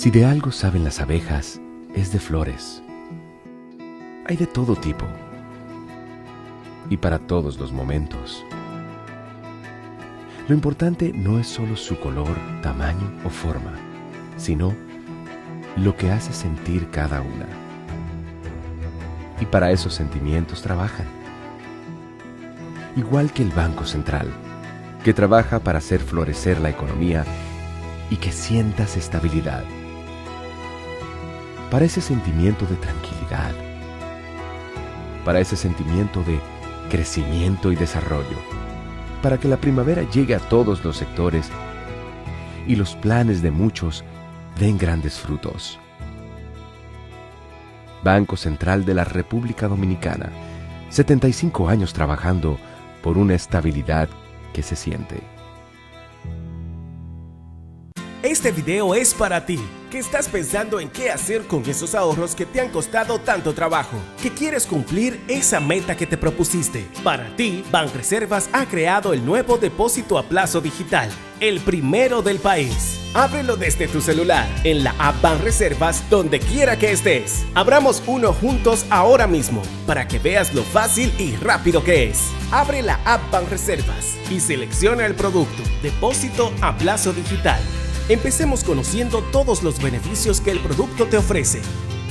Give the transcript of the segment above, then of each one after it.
Si de algo saben las abejas, es de flores. Hay de todo tipo y para todos los momentos. Lo importante no es solo su color, tamaño o forma, sino lo que hace sentir cada una. Y para esos sentimientos trabajan. Igual que el Banco Central, que trabaja para hacer florecer la economía y que sientas estabilidad. Para ese sentimiento de tranquilidad, para ese sentimiento de crecimiento y desarrollo, para que la primavera llegue a todos los sectores y los planes de muchos den grandes frutos. Banco Central de la República Dominicana, 75 años trabajando por una estabilidad que se siente. Este video es para ti, que estás pensando en qué hacer con esos ahorros que te han costado tanto trabajo, que quieres cumplir esa meta que te propusiste. Para ti, Banreservas ha creado el nuevo depósito a plazo digital, el primero del país. Ábrelo desde tu celular, en la app Banreservas, donde quiera que estés. Abramos uno juntos ahora mismo, para que veas lo fácil y rápido que es. Abre la app Banreservas y selecciona el producto, depósito a plazo digital. Empecemos conociendo todos los beneficios que el producto te ofrece.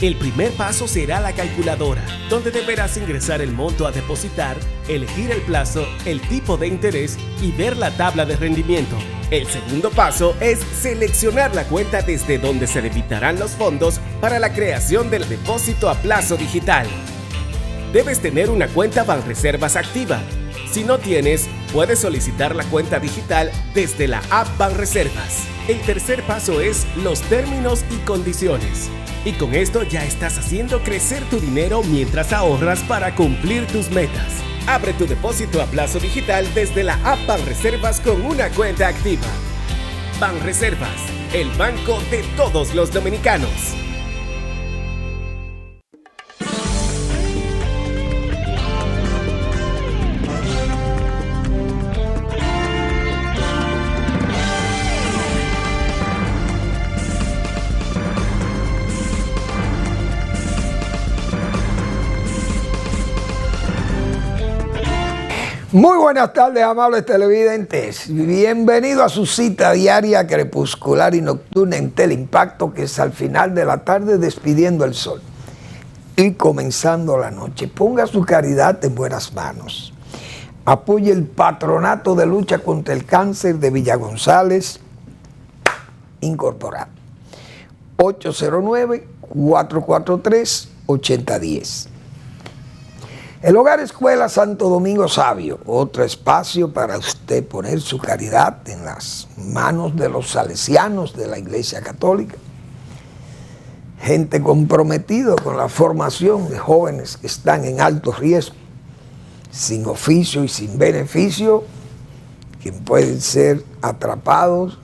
El primer paso será la calculadora, donde deberás ingresar el monto a depositar, elegir el plazo, el tipo de interés y ver la tabla de rendimiento. El segundo paso es seleccionar la cuenta desde donde se debitarán los fondos para la creación del depósito a plazo digital. Debes tener una cuenta Banreservas activa. Si no tienes, puedes solicitar la cuenta digital desde la app Banreservas. El tercer paso es los términos y condiciones. Y con esto ya estás haciendo crecer tu dinero mientras ahorras para cumplir tus metas. Abre tu depósito a plazo digital desde la app Banreservas con una cuenta activa. Banreservas, el banco de todos los dominicanos. Muy buenas tardes, amables televidentes. Bienvenido a su cita diaria crepuscular y nocturna en Teleimpacto, que es al final de la tarde despidiendo el sol y comenzando la noche. Ponga su caridad en buenas manos. Apoye el Patronato de Lucha contra el Cáncer de Villa González Incorporado. 809-443-8010. El Hogar Escuela Santo Domingo Sabio, otro espacio para usted poner su caridad en las manos de los salesianos de la Iglesia Católica. Gente comprometida con la formación de jóvenes que están en alto riesgo, sin oficio y sin beneficio, que pueden ser atrapados,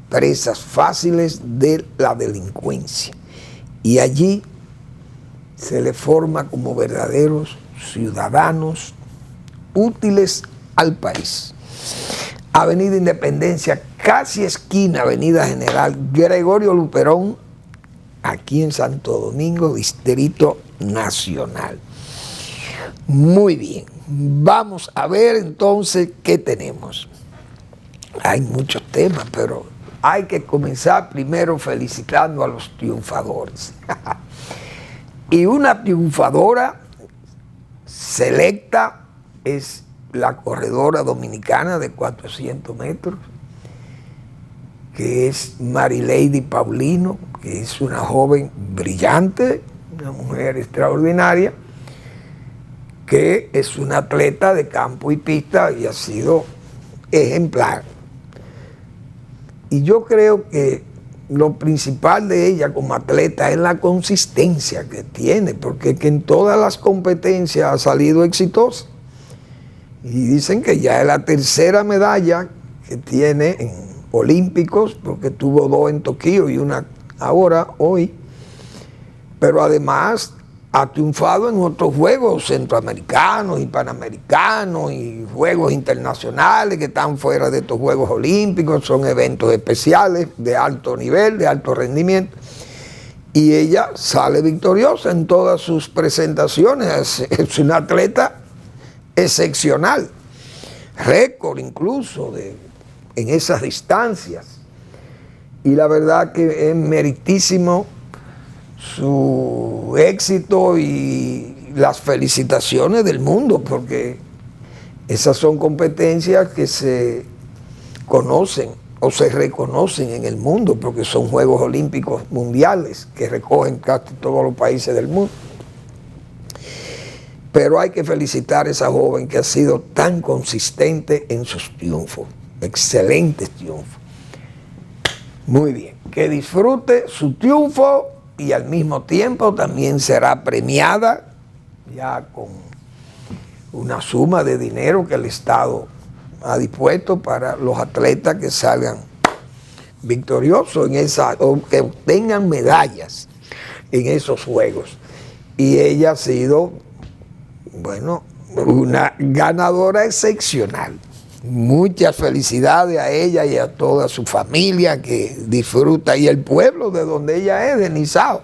presas fáciles de la delincuencia. Y allí se les forma como verdaderos ciudadanos útiles al país. Avenida Independencia, casi esquina Avenida General Gregorio Luperón, aquí en Santo Domingo, Distrito Nacional. Muy bien, vamos a ver entonces qué tenemos. Hay muchos temas, pero hay que comenzar primero felicitando a los triunfadores. Y una triunfadora selecta es la corredora dominicana de 400 metros, que es Marilady Paulino, que es una joven brillante, una mujer extraordinaria, que es una atleta de campo y pista y ha sido ejemplar. Y yo creo que lo principal de ella como atleta es la consistencia que tiene, porque que en todas las competencias ha salido exitosa. Y dicen que ya es la tercera medalla que tiene en olímpicos, porque tuvo 2 en Tokio y una ahora, hoy. Pero además ha triunfado en otros juegos centroamericanos y panamericanos y juegos internacionales que están fuera de estos Juegos Olímpicos, son eventos especiales de alto nivel, de alto rendimiento. Y ella sale victoriosa en todas sus presentaciones, es una atleta excepcional, récord incluso en esas distancias. Y la verdad que es meritísimo su éxito y las felicitaciones del mundo, porque esas son competencias que se conocen o se reconocen en el mundo, porque son Juegos Olímpicos mundiales que recogen casi todos los países del mundo. Pero hay que felicitar a esa joven que ha sido tan consistente en sus triunfos, excelentes triunfos. Muy bien, que disfrute su triunfo y al mismo tiempo también será premiada ya con una suma de dinero que el Estado ha dispuesto para los atletas que salgan victoriosos en esa, o que obtengan medallas en esos juegos. Y ella ha sido, bueno, una ganadora excepcional. Muchas felicidades a ella y a toda su familia que disfruta, y el pueblo de donde ella es, de Nizao.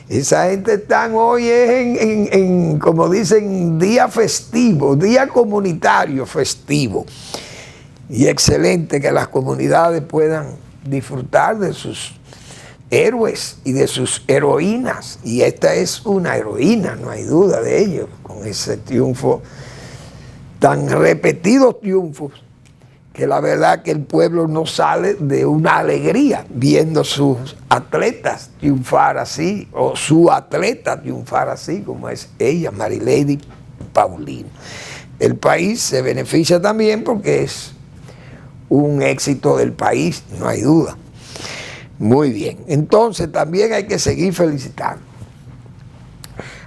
Esa gente están hoy en, como dicen, día festivo, día comunitario festivo. Y excelente que las comunidades puedan disfrutar de sus héroes y de sus heroínas. Y esta es una heroína, no hay duda de ello, con ese triunfo, tan repetidos triunfos, que la verdad que el pueblo no sale de una alegría viendo sus atletas triunfar así, o su atleta triunfar así, como es ella, Marilady Paulino. El país se beneficia también porque es un éxito del país, no hay duda. Muy bien, entonces también hay que seguir felicitando.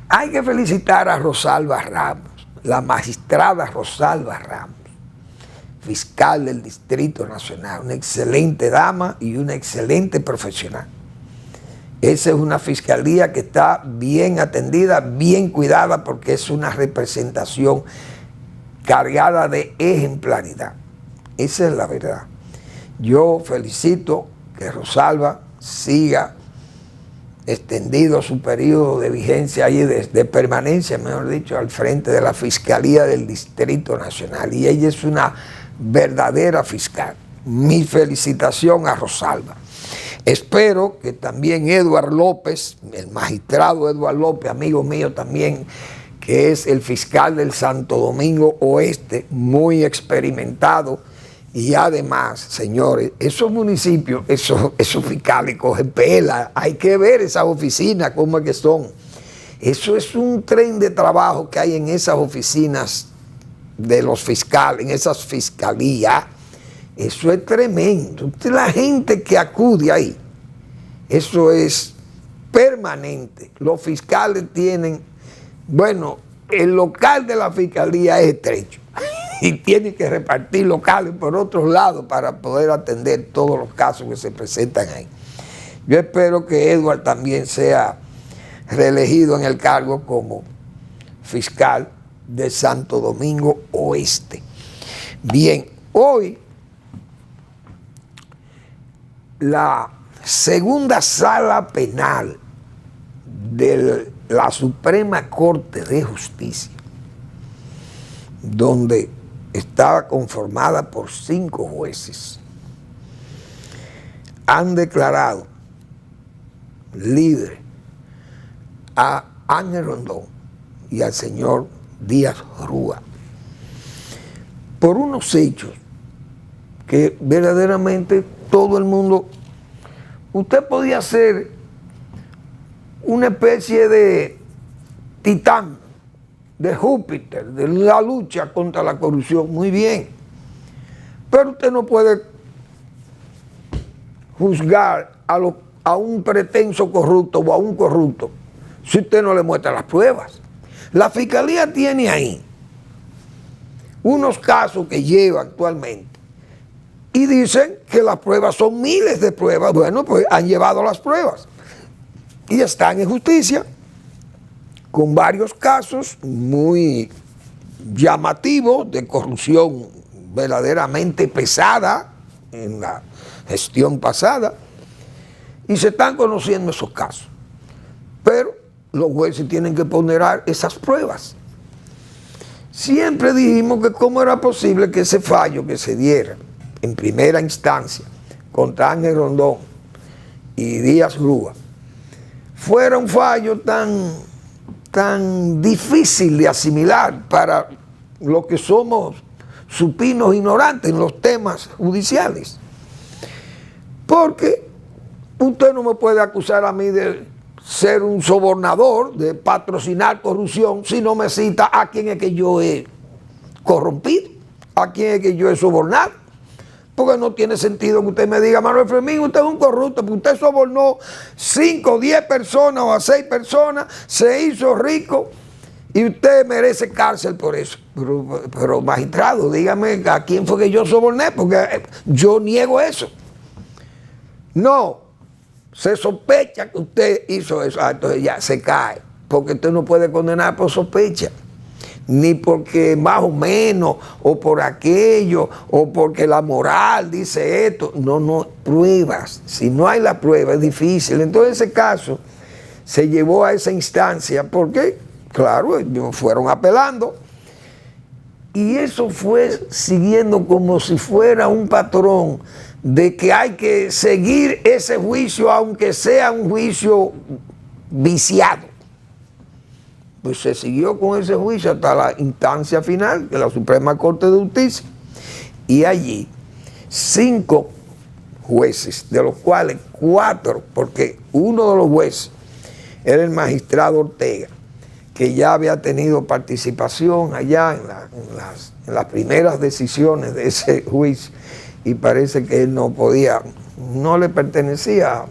Hay que felicitar a Rosalba Ramos, la magistrada Rosalba Ramos, fiscal del Distrito Nacional, una excelente dama y una excelente profesional. Esa es una fiscalía que está bien atendida, bien cuidada, porque es una representación cargada de ejemplaridad. Esa es la verdad. Yo felicito que Rosalba siga extendido su periodo de vigencia y de permanencia, mejor dicho, al frente de la Fiscalía del Distrito Nacional. Y ella es una verdadera fiscal. Mi felicitación a Rosalba. Espero que también Eduardo López, el magistrado Eduardo López, amigo mío también, que es el fiscal del Santo Domingo Oeste, muy experimentado. Y además, señores, esos municipios, esos fiscales cogen pela, hay que ver esas oficinas cómo es que son. Eso es un tren de trabajo que hay en esas oficinas de los fiscales, en esas fiscalías. Eso es tremendo. La gente que acude ahí, eso es permanente. Los fiscales tienen, bueno, el local de la fiscalía es estrecho. Y tiene que repartir locales por otros lados para poder atender todos los casos que se presentan ahí. Yo espero que Edward también sea reelegido en el cargo como fiscal de Santo Domingo Oeste. Bien, hoy la segunda sala penal de la Suprema Corte de Justicia, donde estaba conformada por 5 jueces, han declarado libre a Ángel Rondón y al señor Díaz Rúa por unos hechos que verdaderamente todo el mundo, usted podía ser una especie de titán, de Júpiter, de la lucha contra la corrupción, muy bien. Pero usted no puede juzgar a un pretenso corrupto o a un corrupto si usted no le muestra las pruebas. La Fiscalía tiene ahí unos casos que lleva actualmente y dicen que las pruebas son miles de pruebas. Bueno, pues han llevado las pruebas y están en justicia. con varios casos muy llamativos de corrupción verdaderamente pesada en la gestión pasada, y se están conociendo esos casos. Pero los jueces tienen que ponderar esas pruebas. Siempre dijimos que cómo era posible que ese fallo que se diera en primera instancia contra Ángel Rondón y Díaz Rúa fuera un fallo tan difícil de asimilar para los que somos supinos ignorantes en los temas judiciales. Porque usted no me puede acusar a mí de ser un sobornador, de patrocinar corrupción, si no me cita a quién es que yo he corrompido, a quién es que yo he sobornado. Porque no tiene sentido que usted me diga, Manuel Fermín, usted es un corrupto, porque usted sobornó 5 o 10 personas o a 6 personas, se hizo rico y usted merece cárcel por eso. Pero magistrado, dígame a quién fue que yo soborné, porque yo niego eso. No, se sospecha que usted hizo eso. Entonces ya se cae, porque usted no puede condenar por sospecha, ni porque más o menos, o por aquello, o porque la moral dice esto. No, pruebas. Si no hay la prueba es difícil. Entonces ese caso se llevó a esa instancia porque, claro, fueron apelando. Y eso fue siguiendo como si fuera un patrón de que hay que seguir ese juicio, aunque sea un juicio viciado. Pues se siguió con ese juicio hasta la instancia final de la Suprema Corte de Justicia. Y allí 5 jueces, de los cuales 4, porque uno de los jueces era el magistrado Ortega, que ya había tenido participación allá en las primeras decisiones de ese juicio, y parece que él no le pertenecía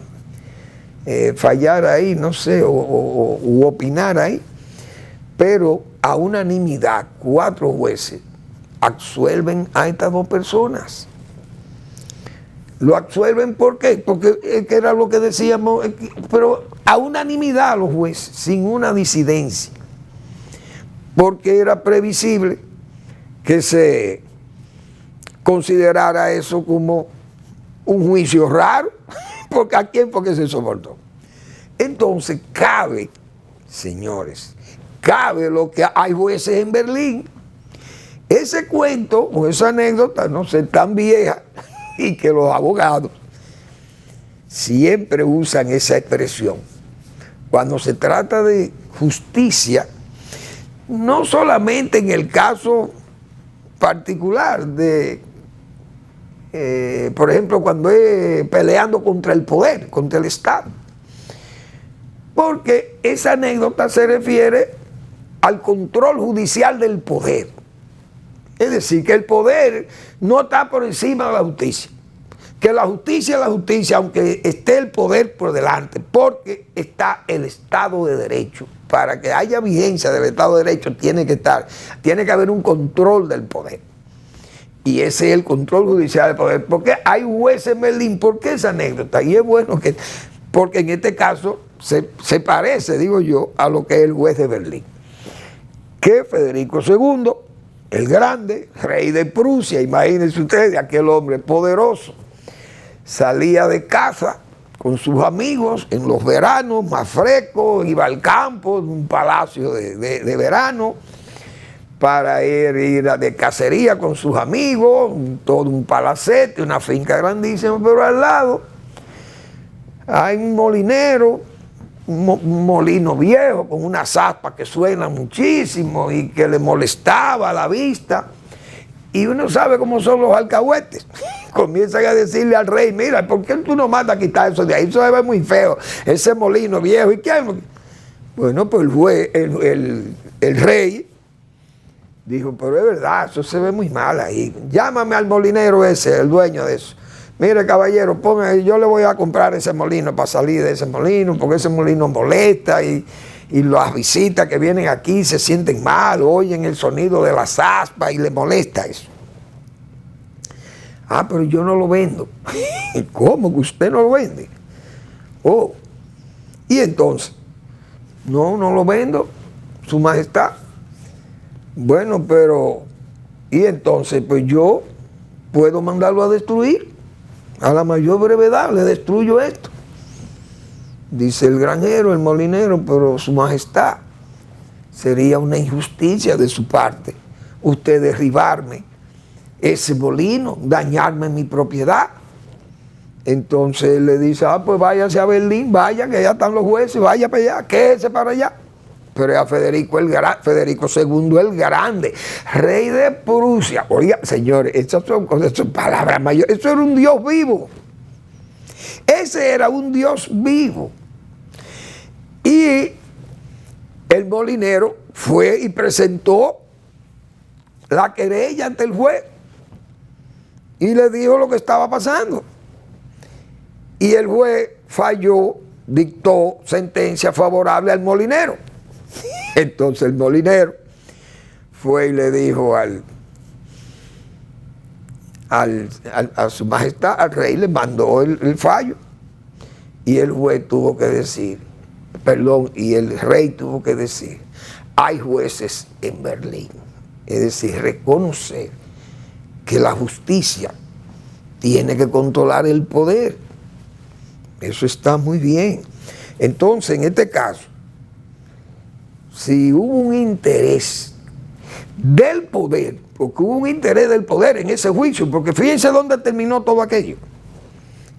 fallar ahí, no sé, u opinar ahí. Pero a unanimidad, 4 jueces absuelven a estas 2 personas. ¿Lo absuelven por qué? Porque era lo que decíamos, pero a unanimidad los jueces, sin una disidencia. Porque era previsible que se considerara eso como un juicio raro, porque ¿a quién fue que se soportó? Entonces cabe, señores, cabe lo que hay jueces en Berlín. Ese cuento o esa anécdota no sé tan vieja, y que los abogados siempre usan esa expresión cuando se trata de justicia, no solamente en el caso particular de, por ejemplo, cuando es peleando contra el poder, contra el Estado, porque esa anécdota se refiere al control judicial del poder. Es decir, que el poder no está por encima de la justicia. Que la justicia es la justicia, aunque esté el poder por delante, porque está el Estado de Derecho. Para que haya vigencia del Estado de Derecho tiene que haber un control del poder. Y ese es el control judicial del poder. Porque hay jueces en Berlín. ¿Por qué esa anécdota? Y es bueno que, porque en este caso se parece, digo yo, a lo que es el juez de Berlín. Que Federico II, el grande, rey de Prusia, imagínense ustedes, aquel hombre poderoso, salía de casa con sus amigos en los veranos más frescos, iba al campo, en un palacio de verano, para ir de cacería con sus amigos, todo un palacete, una finca grandísima, pero al lado hay un molinero, un molino viejo con unas aspas que suenan muchísimo y que le molestaba a la vista. Y uno sabe cómo son los alcahuetes. Comienzan a decirle al rey, mira, ¿por qué tú no mandas a quitar eso de ahí? Eso se ve muy feo, ese molino viejo. ¿Y quién? Bueno, pues el rey dijo, pero es verdad, eso se ve muy mal ahí. Llámame al molinero ese, el dueño de eso. Mire, caballero, yo le voy a comprar ese molino para salir de ese molino, porque ese molino molesta y las visitas que vienen aquí se sienten mal, oyen el sonido de las aspas y les molesta eso. Ah, pero yo no lo vendo. ¿Cómo que usted no lo vende? Oh, y entonces, no lo vendo. Su Majestad. Bueno, pero, y entonces, pues yo puedo mandarlo a destruir. A la mayor brevedad le destruyo esto. Dice el granjero, el molinero, pero Su Majestad, sería una injusticia de su parte usted derribarme ese molino, dañarme mi propiedad. Entonces le dice, pues váyase a Berlín, vaya, que ya están los jueces, vaya para allá, quédese para allá. Pero a Federico II el Grande, rey de Prusia. Oiga, señores, esas son palabras mayores. Eso era un Dios vivo. Ese era un Dios vivo. Y el molinero fue y presentó la querella ante el juez y le dijo lo que estaba pasando. Y el juez falló, dictó sentencia favorable al molinero. Entonces el molinero fue y le dijo a Su Majestad, al rey, le mandó el fallo. Y el juez tuvo que decir, y el rey tuvo que decir, hay jueces en Berlín. Es decir, reconocer que la justicia tiene que controlar el poder. Eso está muy bien. Entonces, en este caso, si hubo un interés del poder, porque hubo un interés del poder en ese juicio, porque fíjense dónde terminó todo aquello.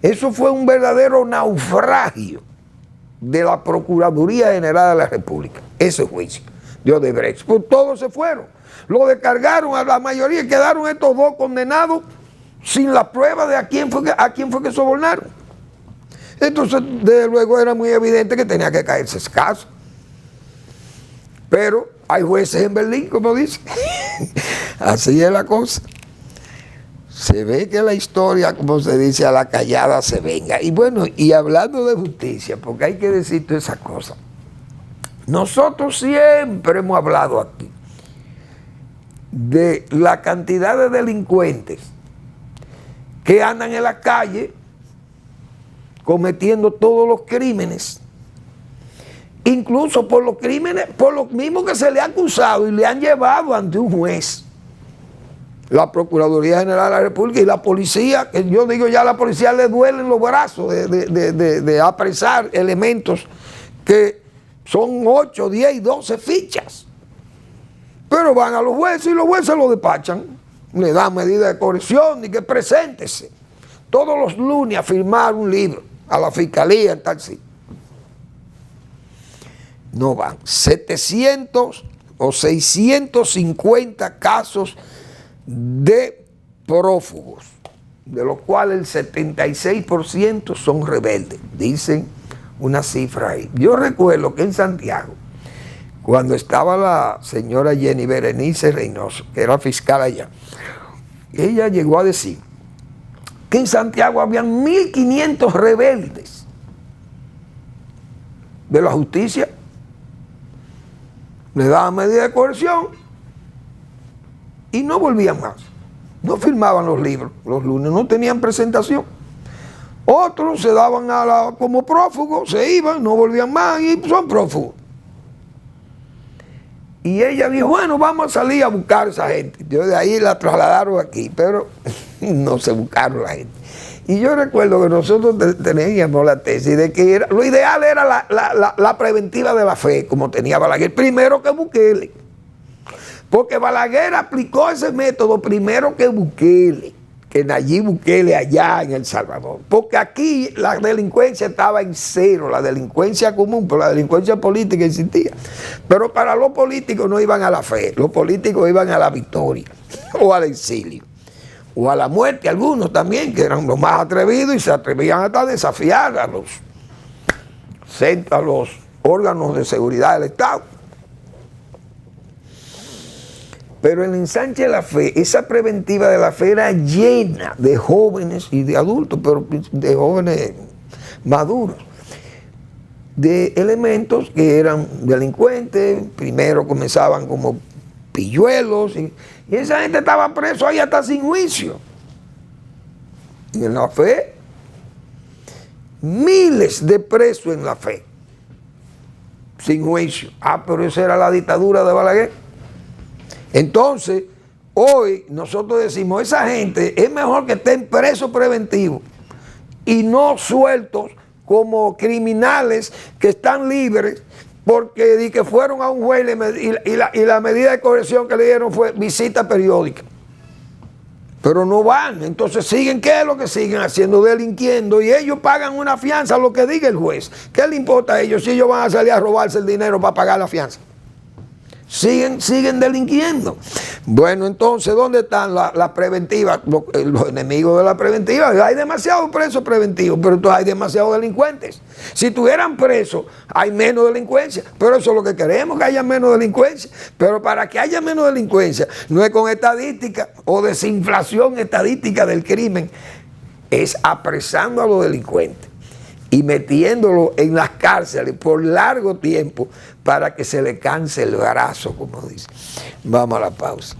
Eso fue un verdadero naufragio de la Procuraduría General de la República, ese juicio de Odebrecht. Pues todos se fueron, lo descargaron a la mayoría y quedaron estos dos condenados sin la prueba de a quién fue que sobornaron. Entonces, desde luego era muy evidente que tenía que caerse ese caso. Pero hay jueces en Berlín, como dice. Así es la cosa. Se ve que la historia, como se dice, a la callada se venga. Y bueno, y hablando de justicia, porque hay que decir todas esas cosas. Nosotros siempre hemos hablado aquí de la cantidad de delincuentes que andan en la calle cometiendo todos los crímenes, incluso por los crímenes, por los mismos que se le ha acusado y le han llevado ante un juez. La Procuraduría General de la República y la policía, que yo digo ya a la policía le duelen los brazos de apresar elementos que son 8, 10 y 12 fichas. Pero van a los jueces y los jueces lo despachan, le dan medida de corrección y que preséntese todos los lunes a firmar un libro a la fiscalía en tal sitio. No van. 700 o 650 casos de prófugos, de los cuales el 76% son rebeldes, dicen una cifra ahí. Yo recuerdo que en Santiago, cuando estaba la señora Jenny Berenice Reynoso, que era fiscal allá, ella llegó a decir que en Santiago habían 1.500 rebeldes de la justicia. Le daban medida de coerción y no volvían más. No firmaban los libros los lunes, no tenían presentación. Otros se daban como prófugos, se iban, no volvían más y son prófugos. Y ella dijo, bueno, vamos a salir a buscar a esa gente. Yo de ahí la trasladaron aquí, pero no se buscaron la gente. Y yo recuerdo que nosotros teníamos la tesis de que lo ideal era la preventiva de la fe, como tenía Balaguer, primero que Bukele. Porque Balaguer aplicó ese método primero que Bukele, que Nayib Bukele allá en El Salvador. Porque aquí la delincuencia estaba en cero, la delincuencia común, pero la delincuencia política existía. Pero para los políticos no iban a la fe, los políticos iban a la victoria o al exilio. O a la muerte, algunos también, que eran los más atrevidos y se atrevían hasta a desafiar a los órganos de seguridad del Estado. Pero en el ensanche de la fe, esa preventiva de la fe era llena de jóvenes y de adultos, pero de jóvenes maduros, de elementos que eran delincuentes, primero comenzaban como pilluelos, y esa gente estaba preso ahí hasta sin juicio. Y en la fe, miles de presos en la fe. sin juicio. Pero esa era la dictadura de Balaguer. Entonces, hoy nosotros decimos, esa gente es mejor que estén presos preventivos y no sueltos como criminales que están libres porque que fueron a un juez y la medida de corrección que le dieron fue visita periódica. Pero no van, entonces siguen, ¿qué es lo que siguen haciendo? Delinquiendo, y ellos pagan una fianza, lo que diga el juez. ¿Qué le importa a ellos si ellos van a salir a robarse el dinero para pagar la fianza? Siguen delinquiendo. Bueno, entonces, ¿dónde están las preventivas? Los enemigos de la preventiva. Hay demasiados presos preventivos, pero entonces hay demasiados delincuentes. Si tuvieran presos, hay menos delincuencia. Pero eso es lo que queremos, que haya menos delincuencia. Pero para que haya menos delincuencia, no es con estadística o desinflación estadística del crimen, es apresando a los delincuentes y metiéndolo en las cárceles por largo tiempo para que se le canse el brazo, como dice. Vamos a la pausa.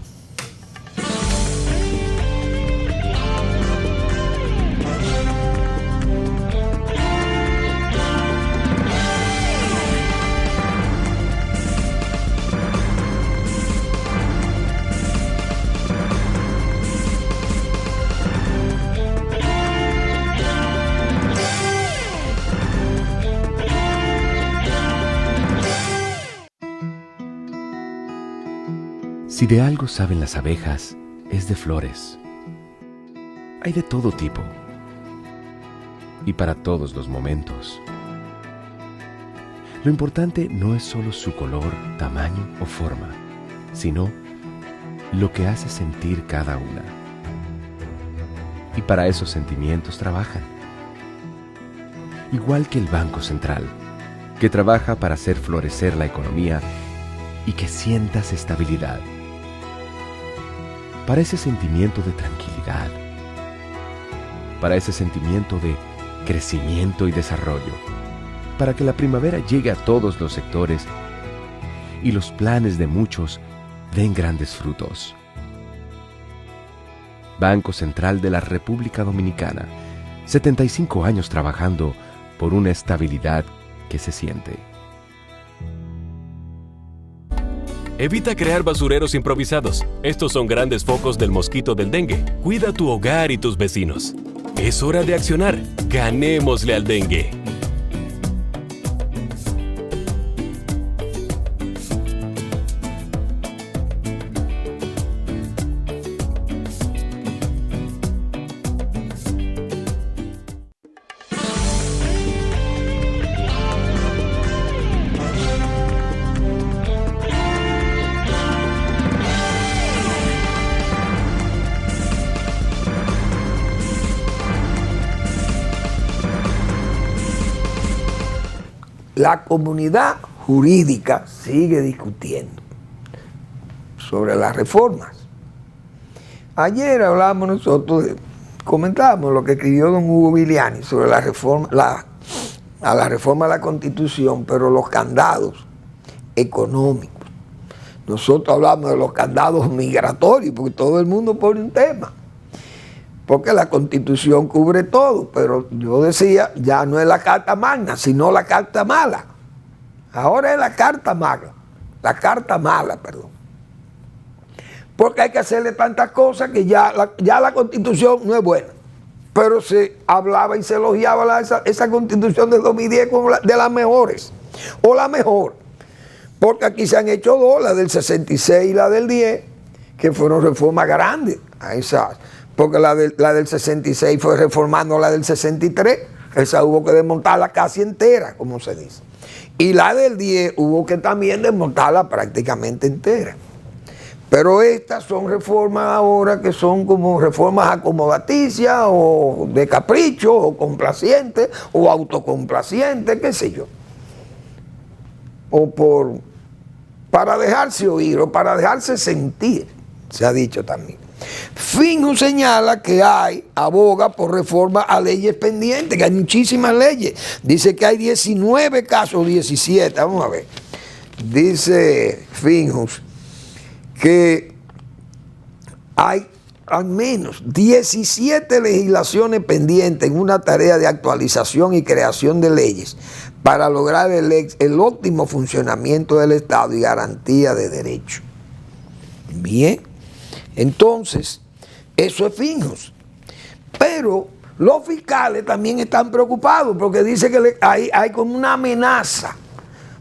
Si de algo saben las abejas, es de flores. Hay de todo tipo y para todos los momentos. Lo importante no es solo su color, tamaño o forma, sino lo que hace sentir cada una. Y para esos sentimientos trabajan. Igual que el Banco Central, que trabaja para hacer florecer la economía y que sientas estabilidad. Para ese sentimiento de tranquilidad, para ese sentimiento de crecimiento y desarrollo, para que la primavera llegue a todos los sectores y los planes de muchos den grandes frutos. Banco Central de la República Dominicana, 75 años trabajando por una estabilidad que se siente. Evita crear basureros improvisados. Estos son grandes focos del mosquito del dengue. Cuida tu hogar y tus vecinos. Es hora de accionar. Ganémosle al dengue. La comunidad jurídica sigue discutiendo sobre las reformas. Ayer hablábamos nosotros, comentábamos lo que escribió don Hugo Viliani sobre la reforma, a la reforma de la Constitución, pero los candados económicos. Nosotros hablamos de los candados migratorios, porque todo el mundo pone un tema. Porque la Constitución cubre todo, pero yo decía, ya no es la Carta Magna, sino la Carta Mala. Ahora es la Carta Magna, perdón. Porque hay que hacerle tantas cosas que ya la Constitución no es buena. Pero se hablaba y se elogiaba esa Constitución de 2010 como de las mejores, o la mejor. Porque aquí se han hecho dos, la del 66 y la del 10, que fueron reformas grandes a esas. Porque la del 66 fue reformando la del 63, esa hubo que desmontarla casi entera, como se dice. Y la del 10 hubo que también desmontarla prácticamente entera. Pero estas son reformas ahora que son como reformas acomodaticias o de capricho o complacientes o autocomplacientes, qué sé yo. O para dejarse oír o para dejarse sentir, se ha dicho también. Finjo señala que aboga por reforma a leyes pendientes, que hay muchísimas leyes. Dice que hay 19 casos, 17, vamos a ver. Dice Finjus que hay al menos 17 legislaciones pendientes en una tarea de actualización y creación de leyes para lograr el óptimo funcionamiento del Estado y garantía de derechos. Bien, entonces, eso es fijos. Pero los fiscales también están preocupados porque dice que hay como una amenaza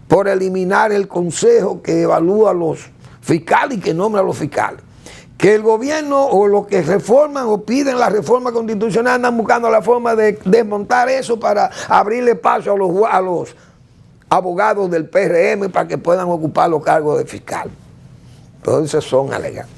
por eliminar el consejo que evalúa a los fiscales y que nombra a los fiscales. Que el gobierno o los que reforman o piden la reforma constitucional andan buscando la forma de desmontar eso para abrirle paso a los abogados del PRM para que puedan ocupar los cargos de fiscal. Entonces son alegados.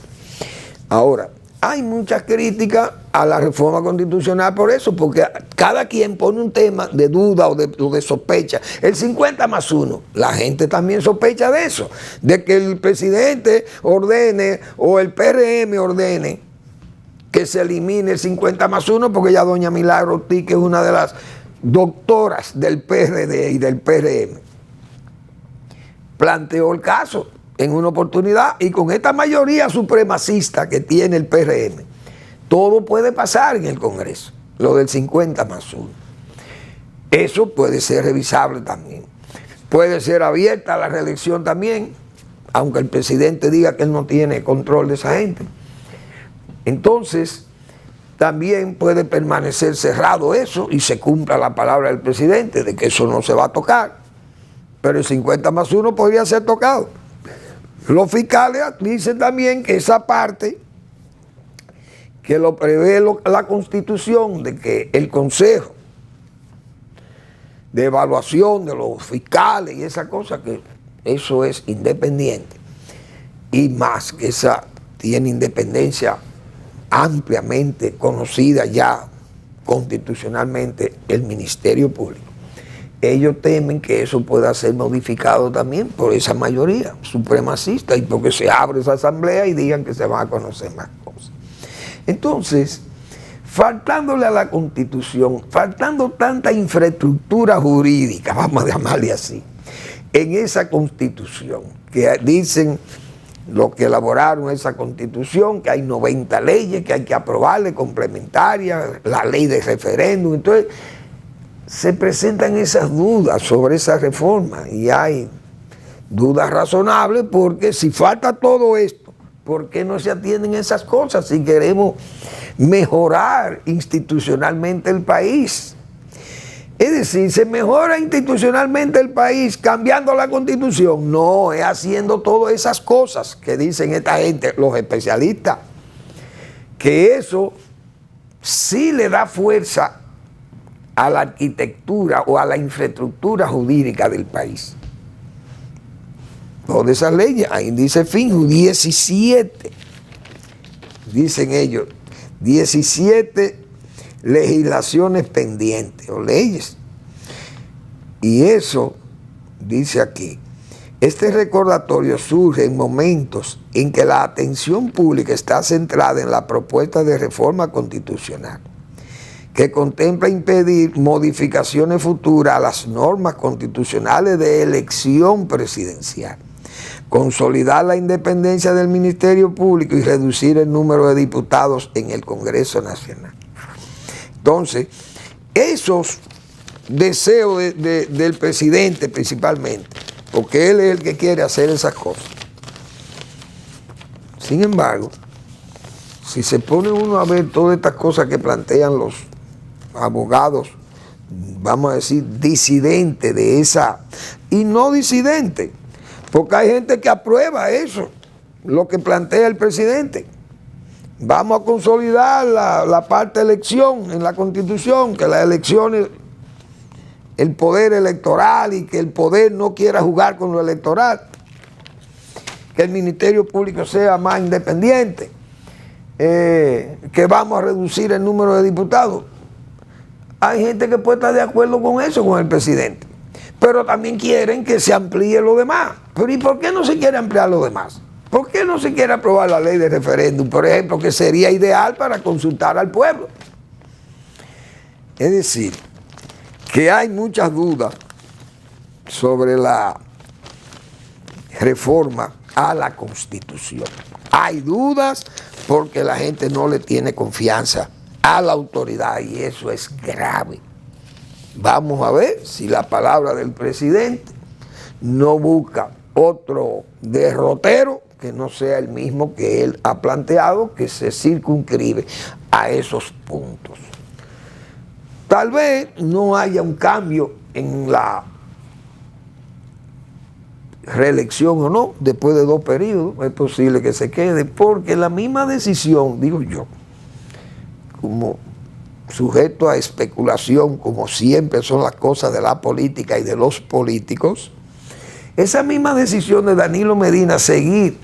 Ahora, hay muchas críticas a la reforma constitucional por eso, porque cada quien pone un tema de duda o de sospecha. El 50+1, la gente también sospecha de eso, de que el presidente ordene o el PRM ordene que se elimine el 50+1, porque ya doña Milagro Ortiz, que es una de las doctoras del PRD y del PRM, planteó el caso en una oportunidad, y con esta mayoría supremacista que tiene el PRM, todo puede pasar en el Congreso, lo del 50+1. Eso puede ser revisable también. Puede ser abierta la reelección también, aunque el presidente diga que él no tiene control de esa gente. Entonces, también puede permanecer cerrado eso y se cumpla la palabra del presidente de que eso no se va a tocar. Pero el 50+1 podría ser tocado. Los fiscales dicen también que esa parte que lo prevé la Constitución, de que el Consejo de Evaluación de los fiscales y esa cosa, que eso es independiente, y más que esa tiene independencia ampliamente conocida ya constitucionalmente, el Ministerio Público. Ellos temen que eso pueda ser modificado también por esa mayoría supremacista y porque se abre esa asamblea y digan que se van a conocer más cosas. Entonces, faltándole a la Constitución, faltando tanta infraestructura jurídica, vamos a llamarle así, en esa Constitución, que dicen los que elaboraron esa Constitución, que hay 90 leyes que hay que aprobarle, complementarias, la ley de referéndum, entonces se presentan esas dudas sobre esa reforma y hay dudas razonables porque si falta todo esto, ¿por qué no se atienden esas cosas si queremos mejorar institucionalmente el país? Es decir, ¿se mejora institucionalmente el país cambiando la Constitución? No, es haciendo todas esas cosas que dicen esta gente, los especialistas, que eso sí le da fuerza a la arquitectura o a la infraestructura jurídica del país. Todas esas leyes, ahí dice FINJU, 17, dicen ellos, 17 legislaciones pendientes o leyes. Y eso, dice aquí, este recordatorio surge en momentos en que la atención pública está centrada en la propuesta de reforma constitucional, que contempla impedir modificaciones futuras a las normas constitucionales de elección presidencial, consolidar la independencia del Ministerio Público y reducir el número de diputados en el Congreso Nacional. Entonces, esos deseos del presidente principalmente, porque él es el que quiere hacer esas cosas. Sin embargo, si se pone uno a ver todas estas cosas que plantean los abogados, vamos a decir, disidentes de esa, y no disidentes, porque hay gente que aprueba eso, lo que plantea el presidente. Vamos a consolidar la parte de elección en la Constitución, que las elecciones, el poder electoral y que el poder no quiera jugar con lo electoral, que el Ministerio Público sea más independiente, que vamos a reducir el número de diputados. Hay gente que puede estar de acuerdo con eso, con el presidente, pero también quieren que se amplíe lo demás. Pero ¿y por qué no se quiere ampliar lo demás? ¿Por qué no se quiere aprobar la ley de referéndum, por ejemplo, que sería ideal para consultar al pueblo? Es decir, que hay muchas dudas sobre la reforma a la Constitución. Hay dudas porque la gente no le tiene confianza a la autoridad y eso es grave. Vamos a ver si la palabra del presidente no busca otro derrotero que no sea el mismo que él ha planteado, que se circunscribe a esos puntos. Tal vez no haya un cambio en la reelección o no, después de 2 periodos, es posible que se quede, porque la misma decisión, digo yo, como sujeto a especulación, como siempre son las cosas de la política y de los políticos, esa misma decisión de Danilo Medina seguir,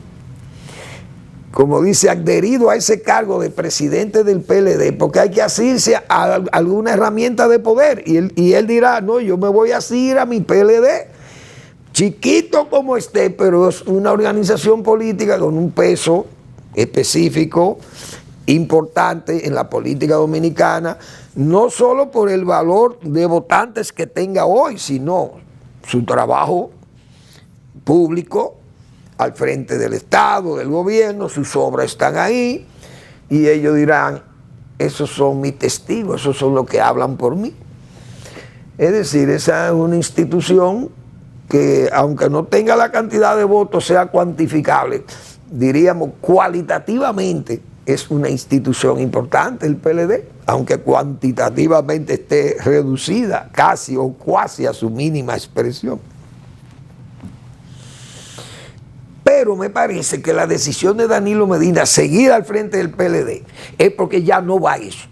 como dice, adherido a ese cargo de presidente del PLD, porque hay que asirse a alguna herramienta de poder, y él dirá, no, yo me voy a asir a mi PLD, chiquito como esté, pero es una organización política con un peso específico, importante en la política dominicana, no solo por el valor de votantes que tenga hoy, sino su trabajo público al frente del Estado, del gobierno, sus obras están ahí, y ellos dirán, esos son mis testigos, esos son los que hablan por mí. Es decir, esa es una institución que, aunque no tenga la cantidad de votos, sea cuantificable, diríamos cualitativamente, es una institución importante el PLD, aunque cuantitativamente esté reducida casi o cuasi a su mínima expresión. Pero me parece que la decisión de Danilo Medina seguir al frente del PLD es porque ya no va eso.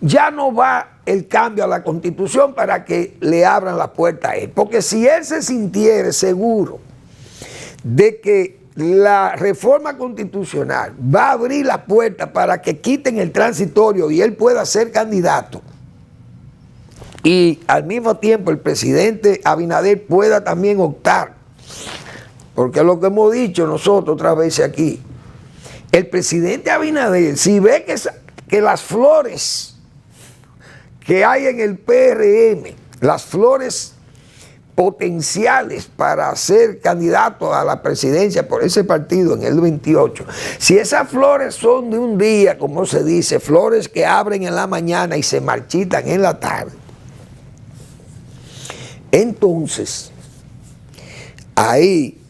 Ya no va el cambio a la Constitución para que le abran la puerta a él. Porque si él se sintiera seguro de que la reforma constitucional va a abrir la puerta para que quiten el transitorio y él pueda ser candidato, y al mismo tiempo el presidente Abinader pueda también optar, porque es lo que hemos dicho nosotros otras veces aquí, el presidente Abinader, si ve que las flores que hay en el PRM, las flores potenciales para ser candidato a la presidencia por ese partido en el 28, si esas flores son de un día, como se dice, flores que abren en la mañana y se marchitan en la tarde, entonces ahí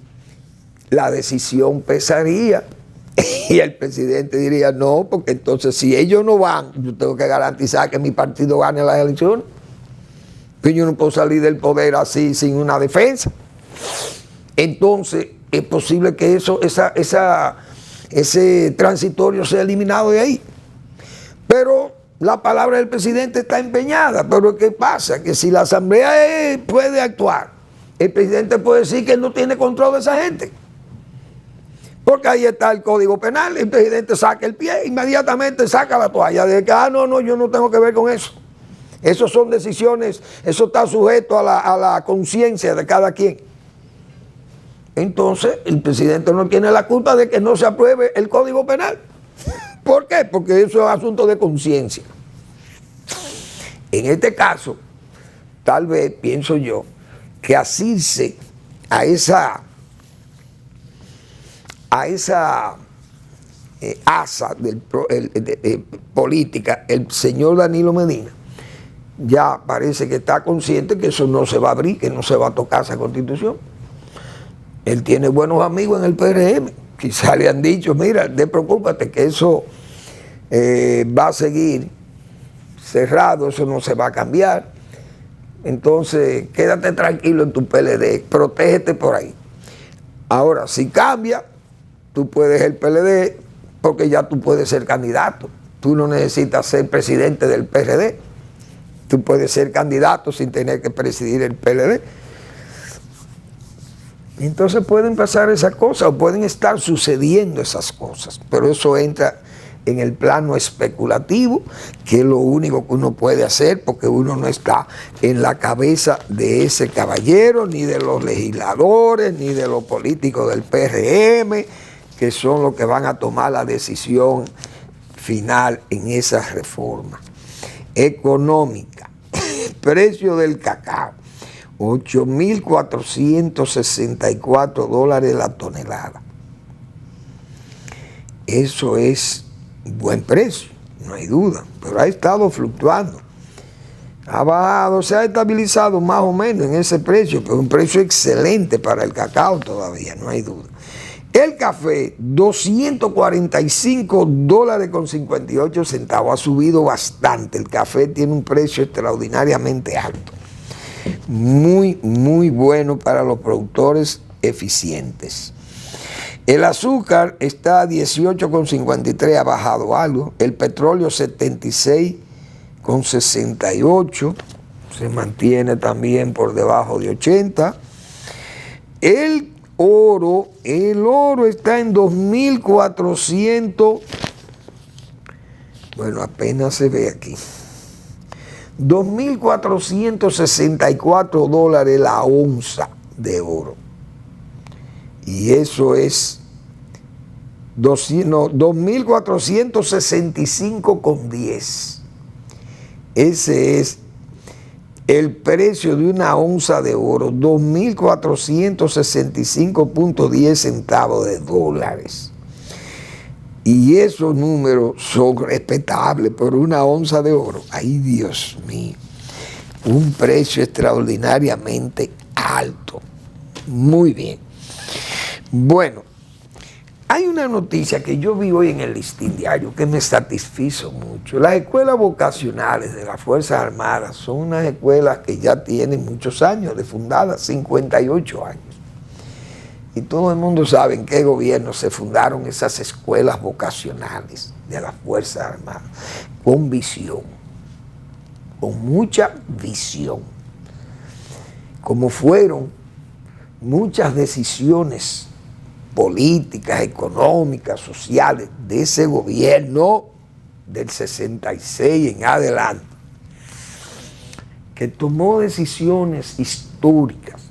la decisión pesaría y el presidente diría no, porque entonces si ellos no van, yo tengo que garantizar que mi partido gane las elecciones. Que yo no puedo salir del poder así sin una defensa. Entonces es posible que ese transitorio sea eliminado de ahí. Pero la palabra del presidente está empeñada. Pero ¿qué pasa? Que si la asamblea puede actuar, el presidente puede decir que él no tiene control de esa gente. Porque ahí está el Código Penal, el presidente saca el pie, inmediatamente saca la toalla de que, no, yo no tengo que ver con eso. Esas son decisiones, eso está sujeto a la conciencia de cada quien. Entonces, el presidente no tiene la culpa de que no se apruebe el Código Penal. ¿Por qué? Porque eso es asunto de conciencia. En este caso, tal vez, pienso yo, que asirse a esa asa política, el señor Danilo Medina, ya parece que está consciente que eso no se va a abrir, que no se va a tocar esa Constitución. Él tiene buenos amigos en el PRM, quizá le han dicho, mira, despreocúpate que eso va a seguir cerrado, eso no se va a cambiar. Entonces, quédate tranquilo en tu PLD, protégete por ahí. Ahora, si cambia, tú puedes el PLD, porque ya tú puedes ser candidato. Tú no necesitas ser presidente del PRD. Tú puedes ser candidato sin tener que presidir el PLD. Entonces pueden pasar esas cosas, o pueden estar sucediendo esas cosas, pero eso entra en el plano especulativo, que es lo único que uno puede hacer, porque uno no está en la cabeza de ese caballero, ni de los legisladores, ni de los políticos del PRM, que son los que van a tomar la decisión final en esa reforma económica. Precio del cacao, $8,464 la tonelada. eso es buen precio, no hay duda, pero ha estado fluctuando. Ha bajado, se ha estabilizado más o menos en ese precio, pero un precio excelente para el cacao todavía, no hay duda. El café, $245.58, ha subido bastante. El café tiene un precio extraordinariamente alto. Muy, muy bueno para los productores eficientes. El azúcar está a 18,53, ha bajado algo. El petróleo 76,68, se mantiene también por debajo de 80. El oro está en 2.400, bueno, apenas se ve aquí, $2.464 la onza de oro. Y eso es 2.465,10. Ese es el precio de una onza de oro, 2.465.10 centavos de dólares. Y esos números son respetables por una onza de oro. Ay, Dios mío, un precio extraordinariamente alto. Muy bien. Bueno, hay una noticia que yo vi hoy en el Listín Diario que me satisfizo mucho. Las escuelas vocacionales de las Fuerzas Armadas son unas escuelas que ya tienen muchos años de fundadas, 58 años. Y todo el mundo sabe en qué gobierno se fundaron esas escuelas vocacionales de las Fuerzas Armadas. Con visión, con mucha visión. Como fueron muchas decisiones políticas, económicas, sociales de ese gobierno del 66 en adelante, que tomó decisiones históricas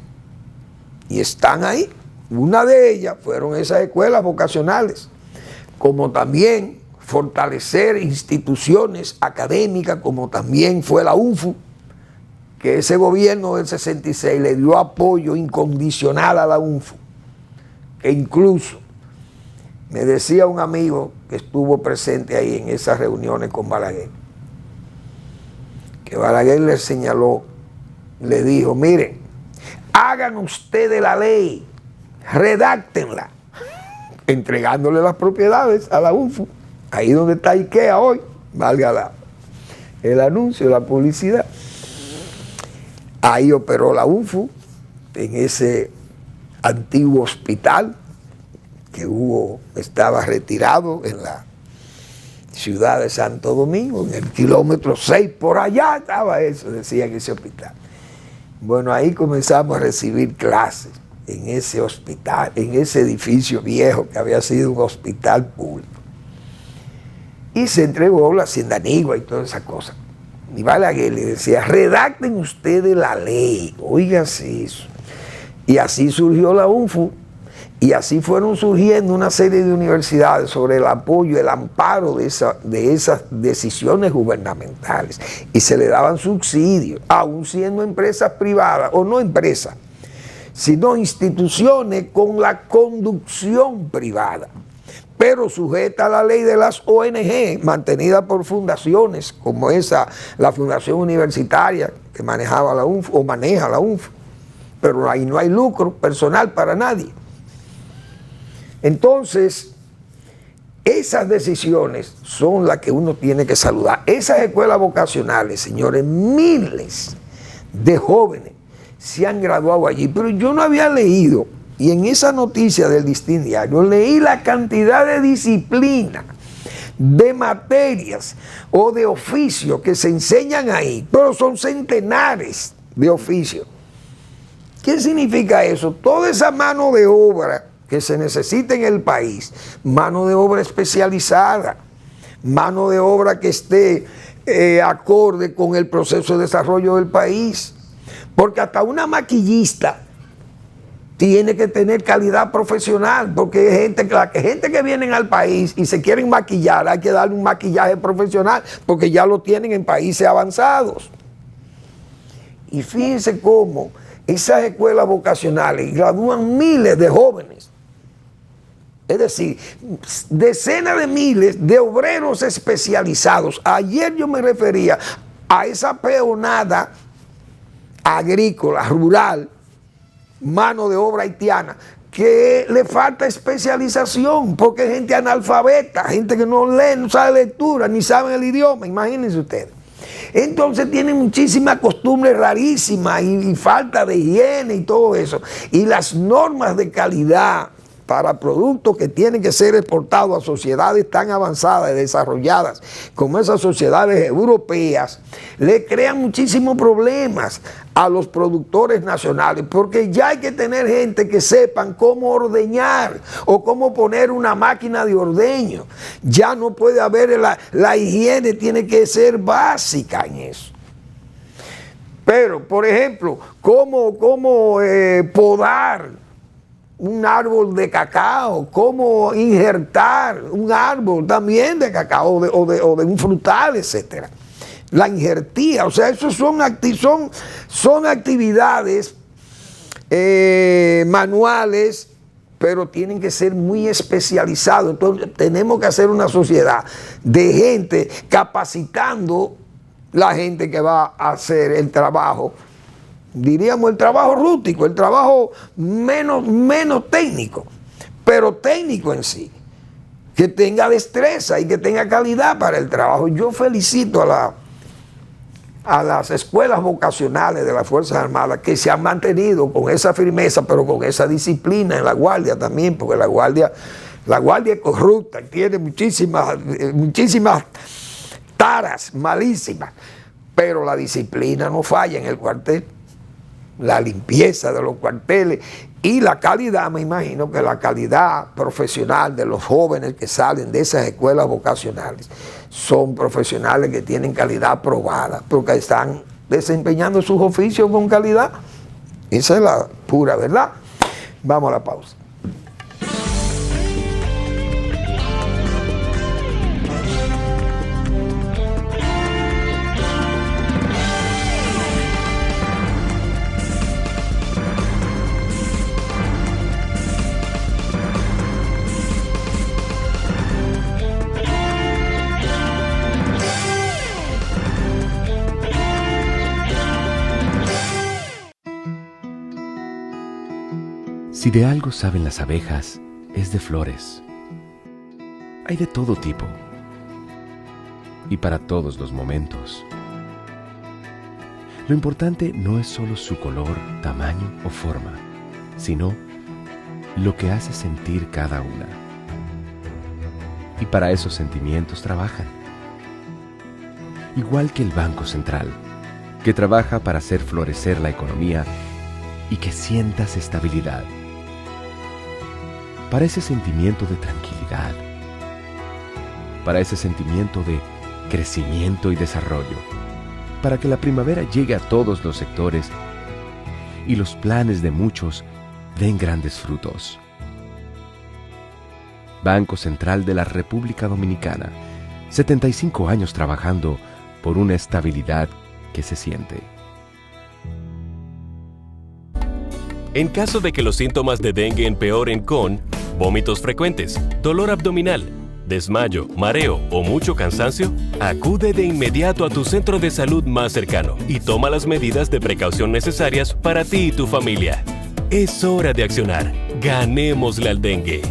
y están ahí. Una de ellas fueron esas escuelas vocacionales, como también fortalecer instituciones académicas, como también fue la UNFU, que ese gobierno del 66 le dio apoyo incondicional a la UNFU, que incluso me decía un amigo que estuvo presente ahí en esas reuniones con Balaguer, que Balaguer le señaló, le dijo, miren, hagan ustedes la ley, redáctenla, entregándole las propiedades a la UNFU, ahí donde está IKEA hoy, valga el anuncio, la publicidad. Ahí operó la UNFU, en ese antiguo hospital que estaba retirado en la ciudad de Santo Domingo, en el kilómetro 6, por allá estaba eso, decían ese hospital. Bueno, ahí comenzamos a recibir clases en ese hospital, en ese edificio viejo que había sido un hospital público. Y se entregó la Hacienda Anigua y todas esas cosas. Y Balaguer le decía, redacten ustedes la ley, óigase eso. Y así surgió la UNFU, y así fueron surgiendo una serie de universidades sobre el apoyo, el amparo de esas decisiones gubernamentales. Y se le daban subsidios, aún siendo empresas privadas, o no empresas, sino instituciones con la conducción privada, pero sujeta a la ley de las ONG, mantenida por fundaciones como la Fundación Universitaria que manejaba la UNFU, o maneja la UNFU, pero ahí no hay lucro personal para nadie. Entonces, esas decisiones son las que uno tiene que saludar. Esas escuelas vocacionales, señores, miles de jóvenes se han graduado allí, pero yo no había leído, y en esa noticia del Listín Diario leí la cantidad de disciplinas, de materias o de oficios que se enseñan ahí, pero son centenares de oficios. ¿Qué significa eso? Toda esa mano de obra que se necesita en el país, mano de obra especializada, mano de obra que esté acorde con el proceso de desarrollo del país, porque hasta una maquillista tiene que tener calidad profesional, porque hay gente que viene al país y se quieren maquillar, hay que darle un maquillaje profesional, porque ya lo tienen en países avanzados. Y fíjense cómo esas escuelas vocacionales gradúan miles de jóvenes Es decir, decenas de miles de obreros especializados. Ayer yo me refería a esa peonada agrícola, rural, mano de obra haitiana, que le falta especialización, porque hay gente analfabeta, gente que no lee, no sabe lectura, ni sabe el idioma, imagínense ustedes. Entonces tienen muchísimas costumbres rarísimas y falta de higiene y todo eso. Y las normas de calidad para productos que tienen que ser exportados a sociedades tan avanzadas y desarrolladas como esas sociedades europeas, le crean muchísimos problemas a los productores nacionales, porque ya hay que tener gente que sepan cómo ordeñar o cómo poner una máquina de ordeño. Ya no puede haber, la higiene tiene que ser básica en eso. Pero, por ejemplo, cómo podar un árbol de cacao, cómo injertar un árbol también de cacao o de un frutal, etcétera. La injertía, o sea, eso son actividades manuales, pero tienen que ser muy especializados. Entonces tenemos que hacer una sociedad de gente capacitando la gente que va a hacer el trabajo, diríamos el trabajo rústico, el trabajo menos técnico, pero técnico en sí, que tenga destreza y que tenga calidad para el trabajo. Yo felicito a las escuelas vocacionales de las Fuerzas Armadas que se han mantenido con esa firmeza, pero con esa disciplina en la Guardia también, porque la Guardia es corrupta, tiene muchísimas taras malísimas, pero la disciplina no falla en el cuartel. La limpieza de los cuarteles y la calidad, me imagino que la calidad profesional de los jóvenes que salen de esas escuelas vocacionales son profesionales que tienen calidad probada, porque están desempeñando sus oficios con calidad. Esa es la pura verdad. Vamos a la pausa. Si de algo saben las abejas, es de flores. Hay de todo tipo y para todos los momentos. Lo importante no es solo su color, tamaño o forma, sino lo que hace sentir cada una. Y para esos sentimientos trabajan. Igual que el Banco Central, que trabaja para hacer florecer la economía y que sientas estabilidad. Para ese sentimiento de tranquilidad, para ese sentimiento de crecimiento y desarrollo, para que la primavera llegue a todos los sectores y los planes de muchos den grandes frutos. Banco Central de la República Dominicana, 75 años trabajando por una estabilidad que se siente. En caso de que los síntomas de dengue empeoren con vómitos frecuentes, dolor abdominal, desmayo, mareo o mucho cansancio, acude de inmediato a tu centro de salud más cercano y toma las medidas de precaución necesarias para ti y tu familia. Es hora de accionar. Ganémosle al dengue.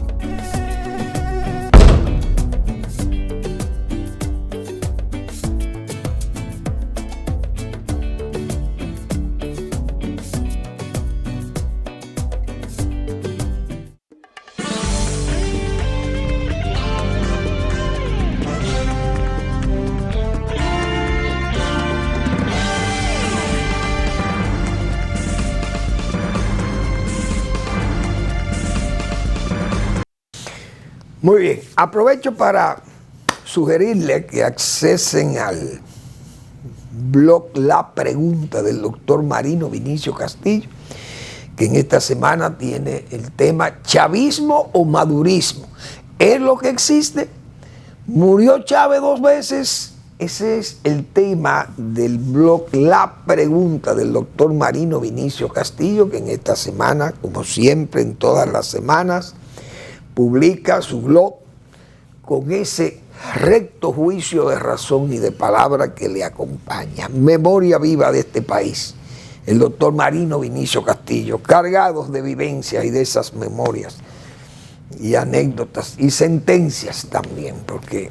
Muy bien, aprovecho para sugerirle que accesen al blog La Pregunta del doctor Marino Vinicio Castillo, que en esta semana tiene el tema ¿chavismo o madurismo? ¿Es lo que existe? ¿Murió Chávez 2 veces? Ese es el tema del blog La Pregunta del doctor Marino Vinicio Castillo, que en esta semana, como siempre en todas las semanas, publica su blog con ese recto juicio de razón y de palabra que le acompaña. Memoria viva de este país. El doctor Marino Vinicio Castillo, cargados de vivencias y de esas memorias y anécdotas y sentencias también, porque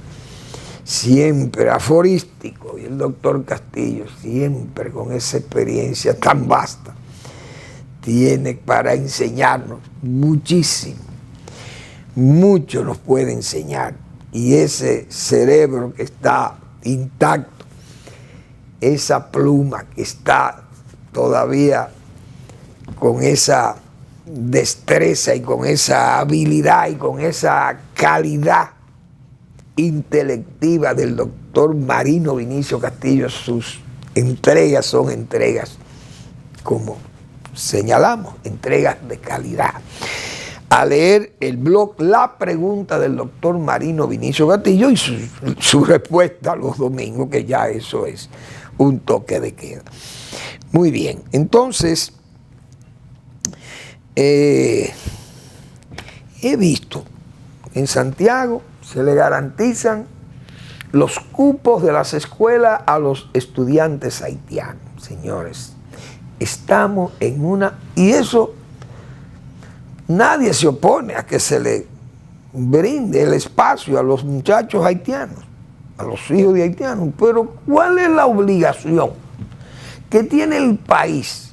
siempre aforístico, y el doctor Castillo siempre con esa experiencia tan vasta tiene para enseñarnos muchísimo, mucho nos puede enseñar, y ese cerebro que está intacto, esa pluma que está todavía con esa destreza y con esa habilidad y con esa calidad intelectiva del doctor Marino Vinicio Castillo, sus entregas son entregas, como señalamos, entregas de calidad. A leer el blog La Pregunta del doctor Marino Vinicio Castillo y su respuesta los domingos, que ya eso es un toque de queda. Muy bien, entonces he visto en Santiago se le garantizan los cupos de las escuelas a los estudiantes haitianos. Señores, estamos en una... Y eso, nadie se opone a que se le brinde el espacio a los muchachos haitianos, a los hijos de haitianos, pero ¿cuál es la obligación que tiene el país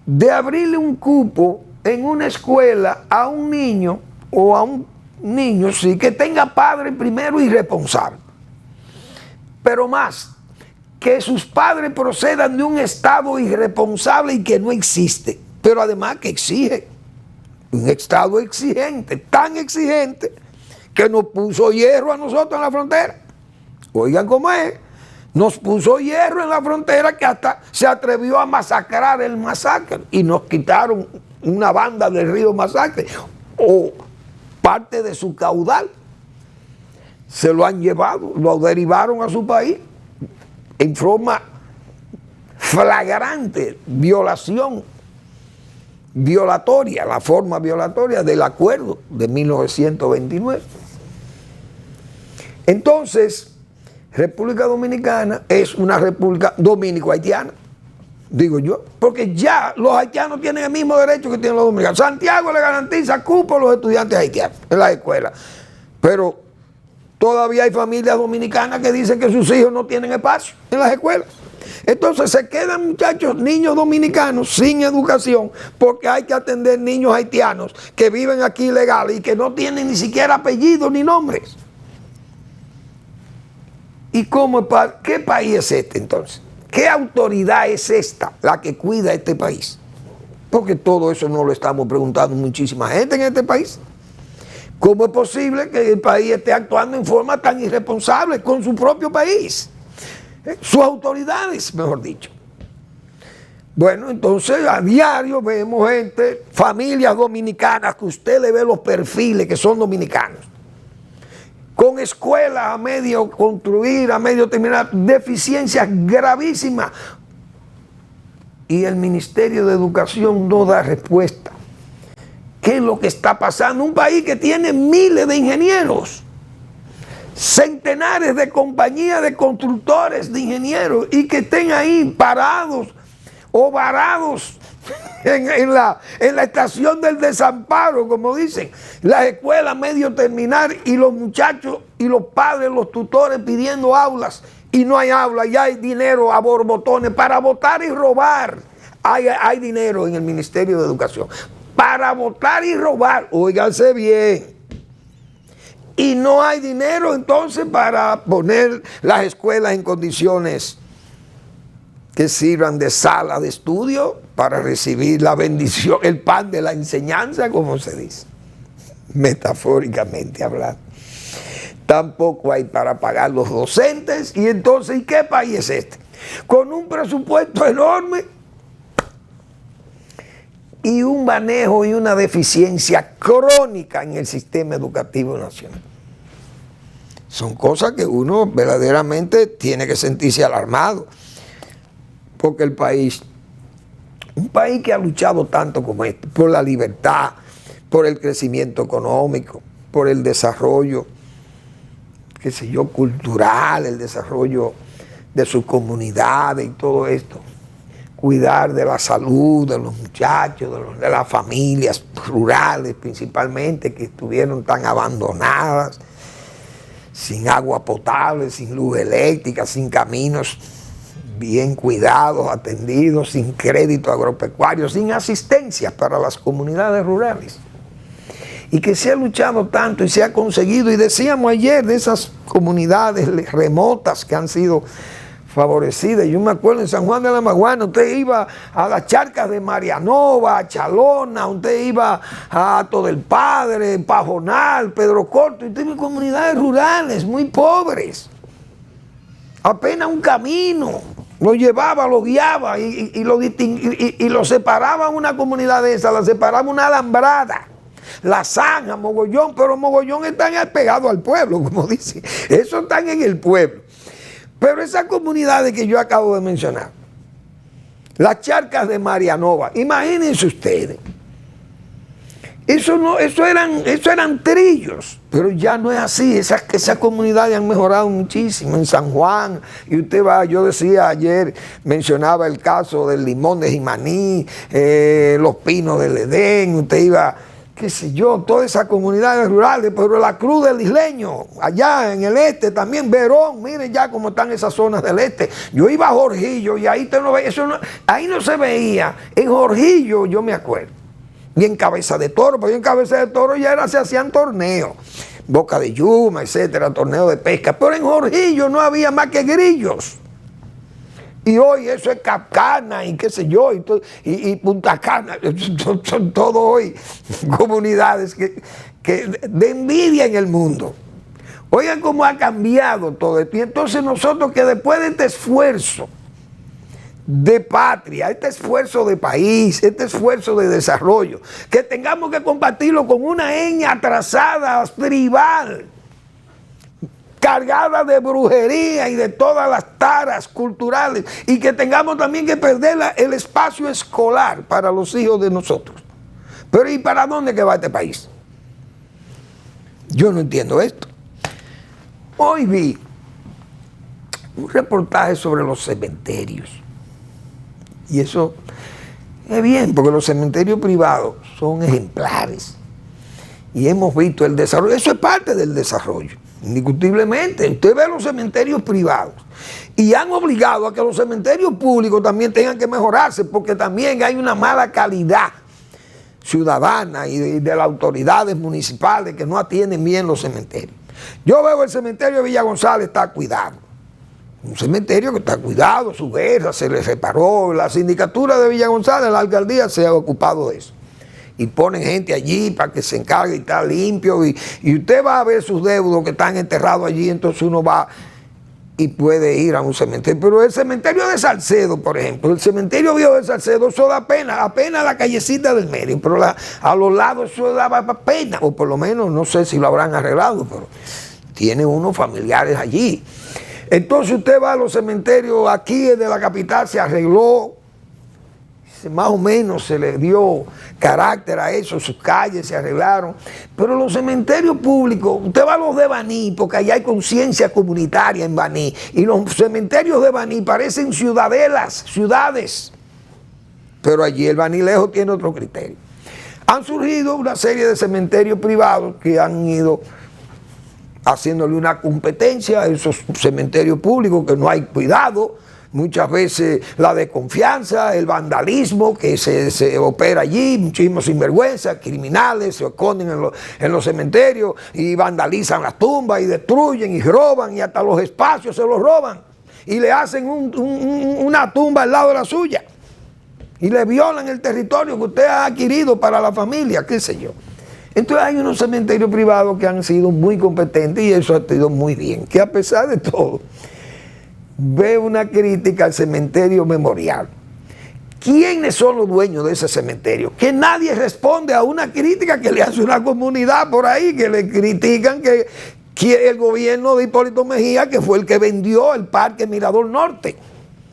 de abrirle un cupo en una escuela a un niño o a un niño, sí, que tenga padre primero irresponsable, pero más, que sus padres procedan de un estado irresponsable y que no existe, pero además que exige un estado exigente, tan exigente que nos puso hierro a nosotros en la frontera. Oigan cómo es, nos puso hierro en la frontera que hasta se atrevió a masacrar el Masacre y nos quitaron una banda del río Masacre o parte de su caudal, se lo han llevado, lo derivaron a su país en forma flagrante, violatoria, la forma violatoria del acuerdo de 1929. Entonces, República Dominicana es una república dominico-haitiana, digo yo, porque ya los haitianos tienen el mismo derecho que tienen los dominicanos. Santiago le garantiza cupo a los estudiantes haitianos en las escuelas, pero todavía hay familias dominicanas que dicen que sus hijos no tienen espacio en las escuelas. Entonces se quedan muchachos, niños dominicanos sin educación porque hay que atender niños haitianos que viven aquí ilegales y que no tienen ni siquiera apellidos ni nombres. ¿Y qué país es este entonces? ¿Qué autoridad es esta la que cuida este país? Porque todo eso no lo estamos preguntando muchísima gente en este país. ¿Cómo es posible que el país esté actuando en forma tan irresponsable con su propio país? Sus autoridades, mejor dicho. Bueno, entonces a diario vemos gente, familias dominicanas, que usted le ve los perfiles que son dominicanos, con escuelas a medio construir, a medio terminar, deficiencias gravísimas. Y el Ministerio de Educación no da respuesta. ¿Qué es lo que está pasando? Un país que tiene miles de ingenieros, centenares de compañías de constructores de ingenieros y que estén ahí parados o varados en la estación del desamparo, como dicen, las escuelas medio terminar y los muchachos y los padres, los tutores pidiendo aulas y no hay aulas y hay dinero a borbotones para votar y robar. Hay dinero en el Ministerio de Educación para votar y robar, óiganse bien. Y no hay dinero entonces para poner las escuelas en condiciones que sirvan de sala de estudio para recibir la bendición, el pan de la enseñanza, como se dice, metafóricamente hablando. Tampoco hay para pagar los docentes. Y entonces, ¿y qué país es este? Con un presupuesto enorme y un manejo y una deficiencia crónica en el sistema educativo nacional. Son cosas que uno verdaderamente tiene que sentirse alarmado, porque un país que ha luchado tanto como este, por la libertad, por el crecimiento económico, por el desarrollo, qué sé yo, cultural, el desarrollo de sus comunidades y todo esto. Cuidar de la salud de los muchachos, de las familias rurales principalmente, que estuvieron tan abandonadas, sin agua potable, sin luz eléctrica, sin caminos bien cuidados, atendidos, sin crédito agropecuario, sin asistencia para las comunidades rurales. Y que se ha luchado tanto y se ha conseguido, y decíamos ayer de esas comunidades remotas que han sido favorecidas. Yo me acuerdo en San Juan de la Maguana, usted iba a las charcas de Marianova, a Chalona, usted iba a Hato del Padre, Pajonal, Pedro Corto, y usted ve comunidades rurales muy pobres. Apenas un camino, lo llevaba, lo guiaba y lo separaba una comunidad de esa, la separaba una alambrada. La zanja, mogollón, pero mogollón están pegados al pueblo, como dice. Eso están en el pueblo. Pero esas comunidades que yo acabo de mencionar, las charcas de Marianova, imagínense ustedes, eso eran trillos, pero ya no es así. Esas comunidades han mejorado muchísimo. En San Juan, y usted va, yo decía ayer, mencionaba el caso del Limón de Jimaní, los Pinos del Edén, usted iba, qué sé yo, todas esas comunidades rurales, pero la Cruz del Isleño, allá en el este también, Verón, miren ya cómo están esas zonas del este. Yo iba a Jorgillo y ahí ahí no se veía. En Jorgillo yo me acuerdo, y en Cabeza de Toro, pero en Cabeza de Toro ya se hacían torneos, Boca de Yuma, etcétera, torneos de pesca, pero en Jorgillo no había más que grillos. Y hoy eso es Capcana y qué sé yo, y Punta Cana, son todos hoy comunidades que de envidia en el mundo. Oigan cómo ha cambiado todo esto. Y entonces nosotros, que después de este esfuerzo de patria, este esfuerzo de país, este esfuerzo de desarrollo, que tengamos que combatirlo con una eña atrasada, tribal, cargada de brujería y de todas las taras culturales, y que tengamos también que perder el espacio escolar para los hijos de nosotros. Pero ¿y para dónde que va este país? Yo no entiendo esto. Hoy vi un reportaje sobre los cementerios, y eso es bien, porque los cementerios privados son ejemplares y hemos visto el desarrollo. Eso es parte del desarrollo. Indiscutiblemente, usted ve los cementerios privados y han obligado a que los cementerios públicos también tengan que mejorarse, porque también hay una mala calidad ciudadana y de las autoridades municipales que no atienden bien los cementerios. Yo veo el cementerio de Villa González está cuidado, un cementerio que está cuidado, su guerra se le reparó, la sindicatura de Villa González, la alcaldía se ha ocupado de eso. Y ponen gente allí para que se encargue y está limpio. Y usted va a ver sus deudos que están enterrados allí, entonces uno va y puede ir a un cementerio. Pero el cementerio de Salcedo, por ejemplo, el cementerio viejo de Salcedo, eso da pena, apenas la callecita del medio, pero a los lados eso daba pena, o por lo menos no sé si lo habrán arreglado, pero tiene unos familiares allí. Entonces usted va a los cementerios aquí de la capital, se arregló, más o menos se le dio carácter a eso, sus calles se arreglaron, pero los cementerios públicos, usted va a los de Baní, porque allá hay conciencia comunitaria en Baní, y los cementerios de Baní parecen ciudades, pero allí el Baní Lejos tiene otro criterio. Han surgido una serie de cementerios privados que han ido haciéndole una competencia a esos cementerios públicos que no hay cuidado. Muchas veces la desconfianza, el vandalismo que se opera allí, muchísimos sinvergüenzas, criminales se esconden en los cementerios y vandalizan las tumbas y destruyen y roban, y hasta los espacios se los roban y le hacen una tumba al lado de la suya y le violan el territorio que usted ha adquirido para la familia, qué sé yo. Entonces hay unos cementerios privados que han sido muy competentes y eso ha sido muy bien, que a pesar de todo ve una crítica al cementerio Memorial. ¿Quiénes son los dueños de ese cementerio? Que nadie responde a una crítica que le hace una comunidad por ahí, que le critican que el gobierno de Hipólito Mejía, que fue el que vendió el Parque Mirador Norte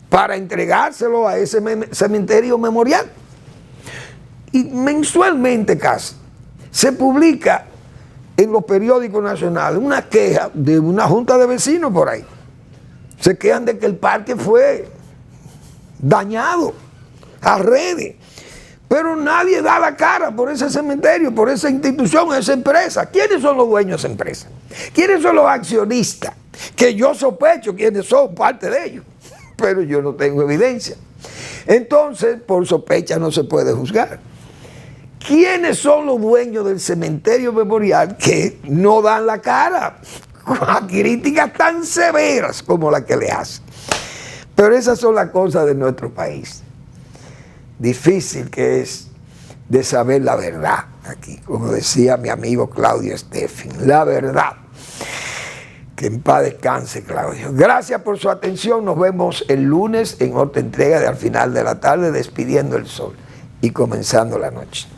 para entregárselo a ese cementerio Memorial. Y mensualmente casi se publica en los periódicos nacionales una queja de una junta de vecinos por ahí. Se quejan de que el parque fue dañado a redes, pero nadie da la cara por ese cementerio, por esa institución, esa empresa. ¿Quiénes son los dueños de esa empresa? ¿Quiénes son los accionistas? Que yo sospecho quiénes son, parte de ellos, pero yo no tengo evidencia. Entonces, por sospecha no se puede juzgar. ¿Quiénes son los dueños del cementerio memorial que no dan la cara a críticas tan severas como la que le hacen? Pero esas son las cosas de nuestro país. Difícil que es de saber la verdad aquí, como decía mi amigo Claudio Steffin, la verdad. Que en paz descanse, Claudio. Gracias por su atención. Nos vemos el lunes en otra entrega de Al Final de la Tarde, despidiendo el sol y comenzando la noche.